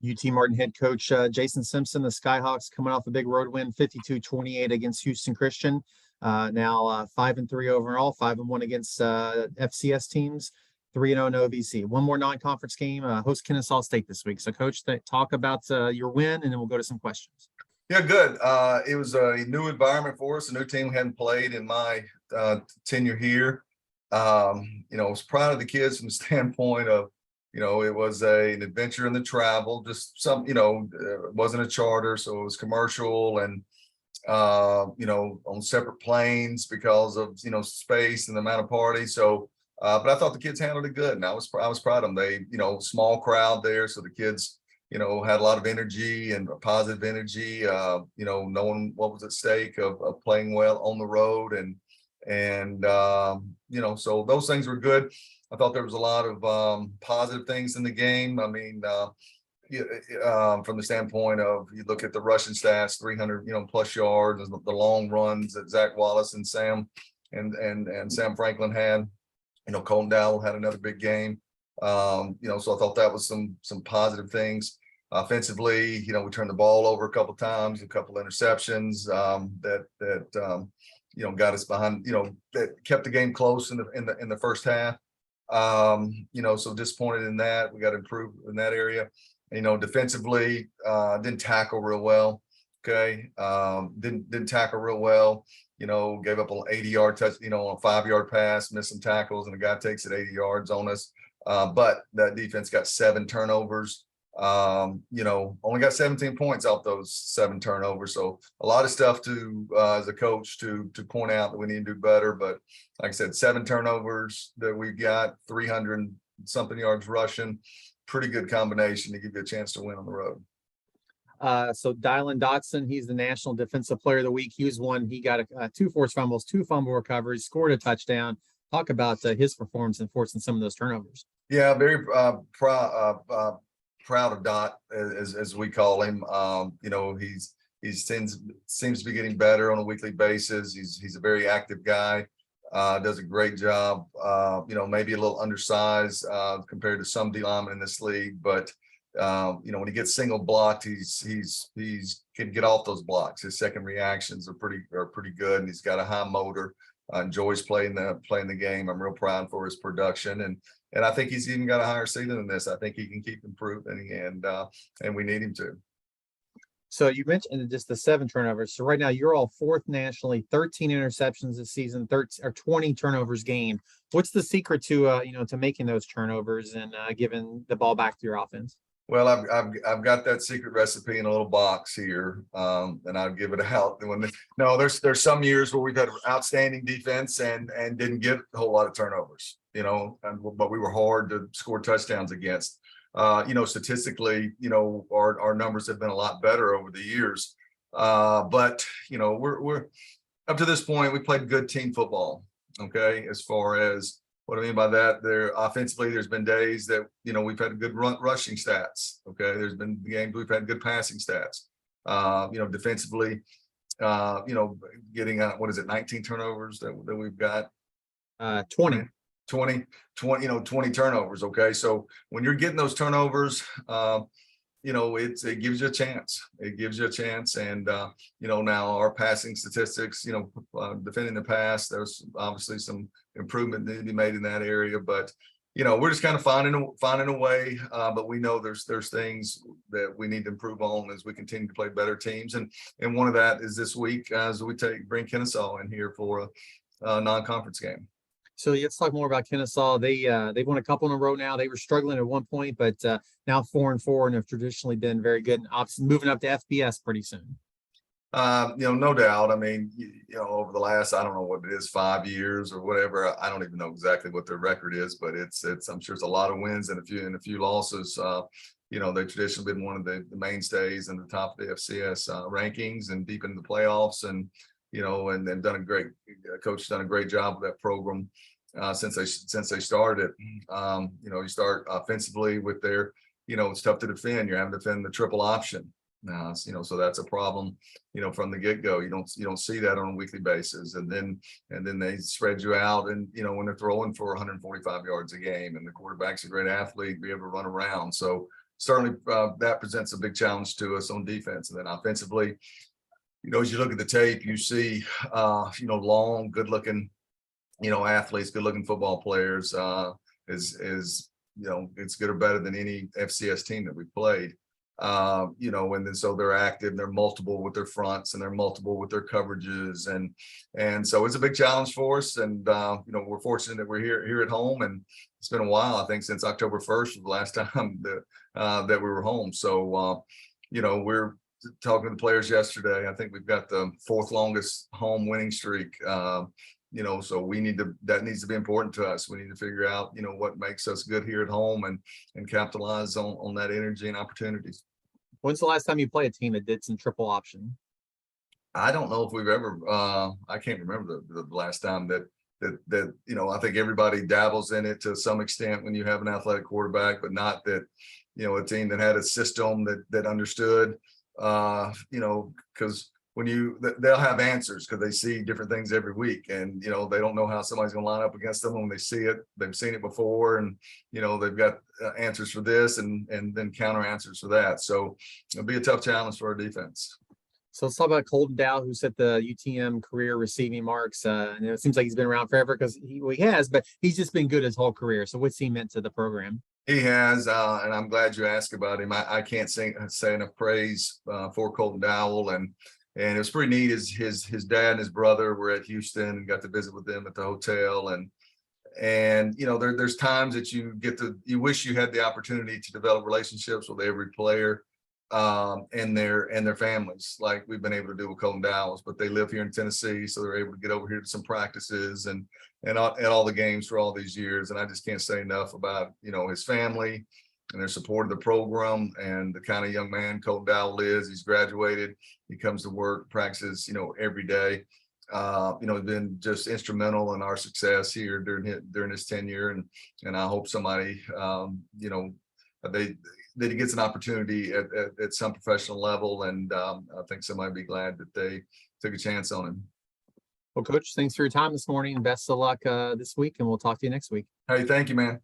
UT Martin head coach Jason Simpson, the Skyhawks coming off a big road win, 52-28 against Houston Christian. Now 5-3 overall, 5-1 against FCS teams, 3-0 in OVC. One more non-conference game, host Kennesaw State this week. So, Coach, talk about your win, and then we'll go to some questions. Yeah, good. It was a new environment for us, a new team we hadn't played in my tenure here. I was proud of the kids from the standpoint of, it was an adventure in the travel, just some, it wasn't a charter, so it was commercial and, on separate planes because of, space and the amount of parties. So, but I thought the kids handled it good, and I was proud of them. They, small crowd there, so the kids, had a lot of energy and positive energy, knowing what was at stake of playing well on the road. And so those things were good. I thought there was a lot of positive things in the game. I mean, from the standpoint of, you look at the rushing stats, 300, plus yards, the long runs that Zach Wallace and Sam Sam Franklin had. Colton Dowell had another big game. So I thought that was some positive things. Offensively, we turned the ball over a couple of times, a couple of interceptions that got us behind, that kept the game close in the first half. So disappointed in that. We got to improve in that area. Defensively, didn't tackle real well. Okay. Didn't tackle real well. Gave up an 80-yard touch, on a 5-yard pass, missed some tackles, and a guy takes it 80 yards on us. But that defense got 7 turnovers. Only got 17 points off those 7 turnovers. So a lot of stuff to, as a coach, to point out that we need to do better. But like I said, 7 turnovers that we got, 300 something yards rushing, pretty good combination to give you a chance to win on the road. So Dylan Dotson, he's the National Defensive Player of the Week. He got 2 forced fumbles, 2 fumble recoveries, scored a touchdown. Talk about his performance in forcing some of those turnovers. Yeah, very proud of Dot, as we call him. He seems to be getting better on a weekly basis. He's a very active guy. Does a great job. Maybe a little undersized compared to some D linemen in this league, but when he gets single blocked, he's can get off those blocks. His second reactions are pretty good, and he's got a high motor. Enjoys playing the game. I'm real proud for his production, and I think he's even got a higher ceiling than this. I think he can keep improving, and we need him to. So you mentioned just the 7 turnovers. So right now you're all 4th nationally, 13 interceptions this season, 20 turnovers gained. What's the secret to to making those turnovers and giving the ball back to your offense? Well, I've got that secret recipe in a little box here, and I'll give it out. There's some years where we've had outstanding defense and didn't get a whole lot of turnovers, but we were hard to score touchdowns against. Statistically, our numbers have been a lot better over the years. But we're up to this point, we played good team football. Okay, as far as what I mean by that, offensively, there's been days that, we've had good rushing stats. Okay. There's been games we've had good passing stats. Defensively, getting 19 turnovers that we've got? 20 turnovers. Okay. So when you're getting those turnovers, it gives you a chance. It gives you a chance. And, now our passing statistics, defending the pass, there's obviously some improvement that need to be made in that area. But, we're just kind of finding a way. But we know there's things that we need to improve on as we continue to play better teams. And one of that is this week as we bring Kennesaw in here for a non-conference game. So let's talk more about Kennesaw. They've won a couple in a row now. They were struggling at one point, but now 4-4 and have traditionally been very good and moving up to FBS pretty soon. No doubt. I mean, over the last, I don't know what it is, 5 years or whatever. I don't even know exactly what their record is, but it's I'm sure it's a lot of wins and a few losses. They've traditionally been one of the mainstays in the top of the FCS rankings and deep into the playoffs, and and coach done a great job with that program since they started. You start offensively with their, it's tough to defend. You're having to defend the triple option now, so that's a problem, from the get-go. You don't see that on a weekly basis, and then they spread you out, and when they're throwing for 145 yards a game, and the quarterback's a great athlete, be able to run around. So certainly that presents a big challenge to us on defense. And then offensively, as you look at the tape, you see, long, good looking, athletes, good looking football players, is it's good or better than any FCS team that we've played. And then so they're active, they're multiple with their fronts, and they're multiple with their coverages, and so it's a big challenge for us. And we're fortunate that we're here at home, and it's been a while, I think, since October 1st was the last time that we were home. So we're talking to the players yesterday. I think we've got the 4th longest home winning streak. So that needs to be important to us. We need to figure out, what makes us good here at home, and capitalize on that energy and opportunities. When's the last time you played a team that did some triple option? I don't know if we've ever, I can't remember the last time that I think everybody dabbles in it to some extent when you have an athletic quarterback, but not that, a team that had a system that understood, because they'll have answers because they see different things every week, and they don't know how somebody's going to line up against them. When they see it, they've seen it before, and they've got answers for this and then counter answers for that. So it'll be a tough challenge for our defense. So let's talk about Colton Dow, who set the UTM career receiving marks. And it seems like he's been around forever, because he has, but he's just been good his whole career. So what's he meant to the program? He has, and I'm glad you asked about him. I can't say enough praise for Colton Dowell, and it was pretty neat. His dad and his brother were at Houston and got to visit with them at the hotel. And there's times that you wish you had the opportunity to develop relationships with every player and their families, like we've been able to do with Colton Dowell's. But they live here in Tennessee, so they're able to get over here to some practices and all the games for all these years. And I just can't say enough about his family and their support of the program, and the kind of young man Colton Dowell is. He's graduated, he comes to work, practices every day. He's been just instrumental in our success here during his tenure, and I hope somebody that he gets an opportunity at some professional level, and I think somebody would be glad that they took a chance on him. Well, Coach, thanks for your time this morning, and best of luck this week, and we'll talk to you next week. Hey, thank you, man.